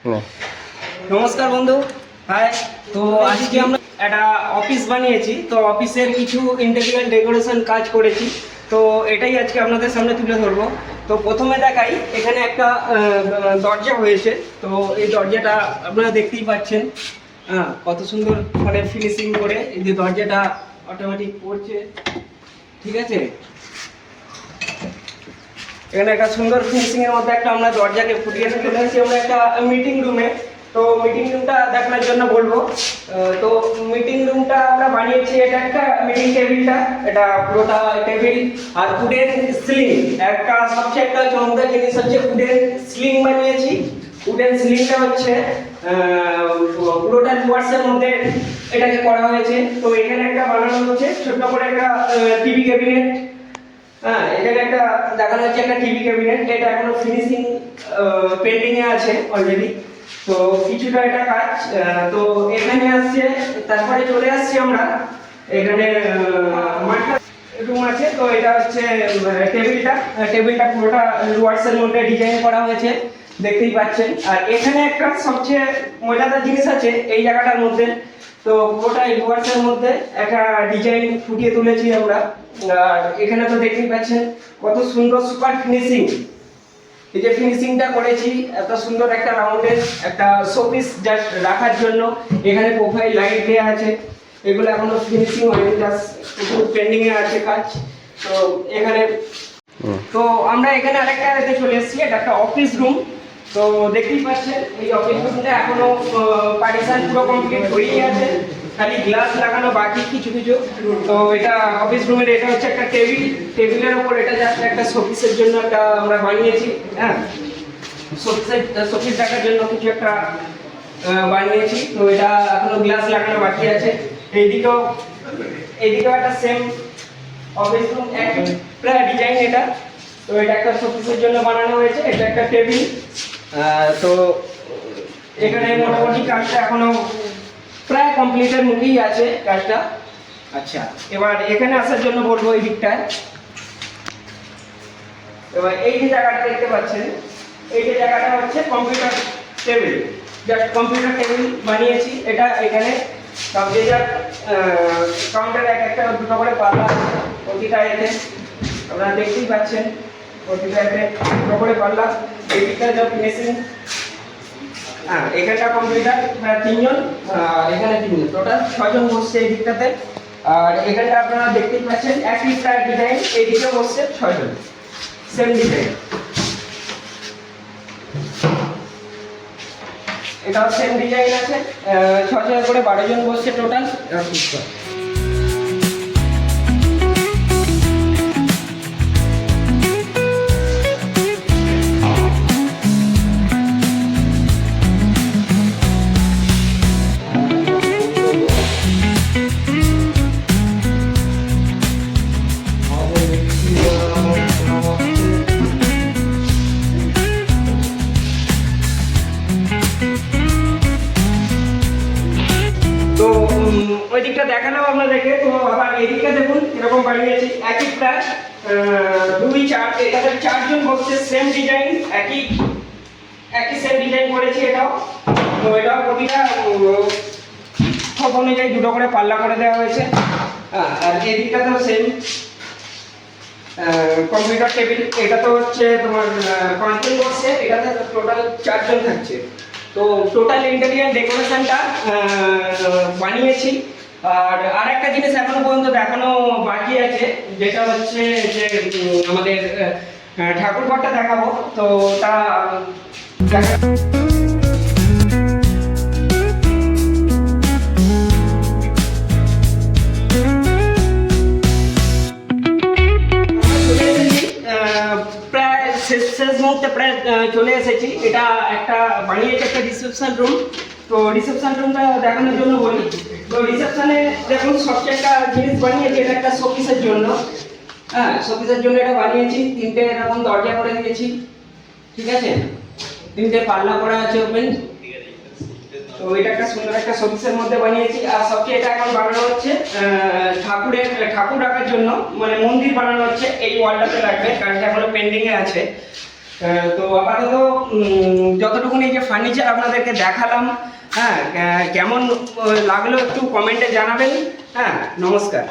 নমস্কার বন্ধু, হাই। তো আজকে আমরা একটা অফিস বানিয়েছি, তো অফিসের কিছু ইন্টেরিয়র ডেকোরেশন কাজ করেছি, তো এটাই আজকে আপনাদের সামনে তুলে ধরবো। তো প্রথমে দেখাই, এখানে একটা দরজা হয়েছে। তো এই দরজাটা আপনারা দেখতেই পাচ্ছেন, কত সুন্দর মানে ফিনিশিং করে এই যে দরজাটা অটোমেটিক পড়ছে, ঠিক আছে। এখানে একটা সুন্দর ফিনিশিং এর মধ্যে একটা আমরা দরজাকে ফুটিয়ে চলে এসেছি আমরা একটা মিটিং রুমে। তো মিটিং রুমটা দেখানোর জন্য বলবো। তো মিটিং রুমটা আমরা বানিয়েছি, এটা একটা মিটিং টেবিলটা, এটা পুরোটা টেবিল আর উডেন সিলিং। একটা সবচেয়ে একটা চমৎকার জিনিস হচ্ছে উডেন সিলিং বানিয়েছি। উডেন সিলিংটা হচ্ছে পুরোটা ডুয়ার্সের মধ্যে এটাকে করা হয়েছে। তো এখানে একটা বানানো হচ্ছে ছোট্ট করে একটা টিভি ক্যাবিনেট। এখানে একটা দেখানো হচ্ছে একটা টিভি ক্যাবিনেট, এটা এখনো ফিনিশিং পেন্ডিং এ আছে অলরেডি। তো কিছুটা এটা কাজ, তো এখানে আসছে। তারপরে চলে আসছি আমরা এখানে মাস্টার রুম আছে। তো এটা হচ্ছে টেবিলটা পুরোটা ওয়ার্ডসের মধ্যে ডিজাইন করা হয়েছে, দেখতেই পাচ্ছেন। আর এখানে একটা সবচেয়ে মজাদার জিনিস আছে এই জায়গাটার মধ্যে। তো পুরোটা ওয়ার্ডসের মধ্যে একটা ডিজাইন ফুটিয়ে তুলেছি আমরা। আর এখানে তো দেখতেই পাচ্ছেন কত সুন্দর সুপার ফিনিশিং। এই যে ফিনিশিংটা করেছি, এত সুন্দর একটা রাউন্ডের একটা শোপিস জাস্ট রাখার জন্য। এখানে প্রোফাইল লাইট দেওয়া আছে, এগুলো এখনো ফিনিশিং হয়নি, জাস্ট একটু পেন্ডিং এ আছে কাজ। তো এখানে তো আমরা এখানে আরেকটা চলে এসেছি, এটা একটা অফিস রুম। তো দেখতেই পাচ্ছেন এই অফিস রুমটা এখনো পার্টিশন পুরো কমপ্লিট হয়েই আছে, খালি গ্লাস লাগানো বাকি কিছু কিছু। তো এটা অফিস রুমের, এটা হচ্ছে একটা টেবিলের উপর এটা জাস্ট একটা শোপিসের জন্য একটা আমরা বানিয়েছি। শোপিস রাখার জন্য কিছু একটা বানিয়েছি। তো এটা এখনো গ্লাস লাগানো বাকি আছে। এইদিকেও একটা সেম অফিস রুম, একই প্রায় ডিজাইন এটা। তো এটা একটা শোপিসের জন্য বানানো হয়েছে, এটা একটা টেবিল। তো এখানে মোটামুটি কাজটা এখনো প্রায় কমপ্লিটের মুখেই আছে কাজটা। আচ্ছা, এবার এখানে আসার জন্য বলবো এই দিকটায়। এবার এই যে জায়গাটা দেখতে পাচ্ছেন, এই যে জায়গাটা হচ্ছে computer table, just computer table বানিয়েছি। এটা এখানে কম্পিউটার কাউন্টার একটা দুটো করে পাল্লা আছে প্রতিটা এতে, আপনারা দেখতেই পাচ্ছেন প্রতিটা এতে দুটো করে পাল্লা। এই দিকটা যা ফিনিশিং, এখানটা কম্পিউটার তিনজন, এখানে তিনজন, টোটাল 6 জন বসছে এই দিকটাতে। আর এখানটা আপনারা দেখতেই পাচ্ছেন একই প্রায় ডিজাইন, এই দিকে বসছে 6 জন, সেম ডিজাইন। এটাও সেম ডিজাইন আছে, 6 জন করে 12 জন বসছে টোটাল। তো ওই দিকটা দেখালাম আপনাদেরকে। তো আবার এই দিকটা দেখুন এরকম বানিয়েছি, একই প্রায় 2 4, এটাতে 4 জন বসছে, সেম ডিজাইন, একই সেম ডিজাইন করেছি এটাও। তো এটাও প্রতিটা সব অনুযায়ী দুটো করে পাল্লা করে দেওয়া হয়েছে। আর এই দিকটাতেও সেম কম্পিউটার টেবিল, এটা তো হচ্ছে তোমার 5 জন বসছে, এটাতে টোটাল 4 জন থাকছে। তো টোটাল ইন্টেরিয়র ডেকোরেশনটা বানিয়েছি। আর আরেকটা জিনিস এখনো পর্যন্ত দেখানো বাকি আছে, যেটা হচ্ছে যে আমাদের ঠাকুর ঘরটা দেখাবো। তো তা শেষ মুহূর্তে প্রায় চলে এসেছি। এটা একটা বানিয়েছে একটা রিসেপশন রুম। তো রিসেপশন রুমটা দেখানোর জন্য বলি। তো রিসেপশনে দেখুন সবচেয়ে একটা জিনিস বানিয়েছি, এটা একটা শোপিসের জন্য। শোপিসের জন্য এটা বানিয়েছি, 3টে এরকম দরজা করে দিয়েছি, ঠিক আছে। 3টে পাল্লা করা আছে ওপেন। তো এটা একটা সুন্দর একটা শোপিসের মধ্যে বানিয়েছি। আর সবচেয়ে এটা এখন বানানো হচ্ছে ঠাকুর রাখার জন্য, মানে মন্দির বানানো হচ্ছে। এই ওয়ালটাতে রাখবে, কাজটা এখনো পেন্ডিং এ আছে। তো আপাতত যতটুকুনি এই যে ফার্নিচার আপনাদেরকে দেখালাম, হ্যাঁ, কেমন লাগলো একটু কমেন্টে জানাবেন। হ্যাঁ, নমস্কার।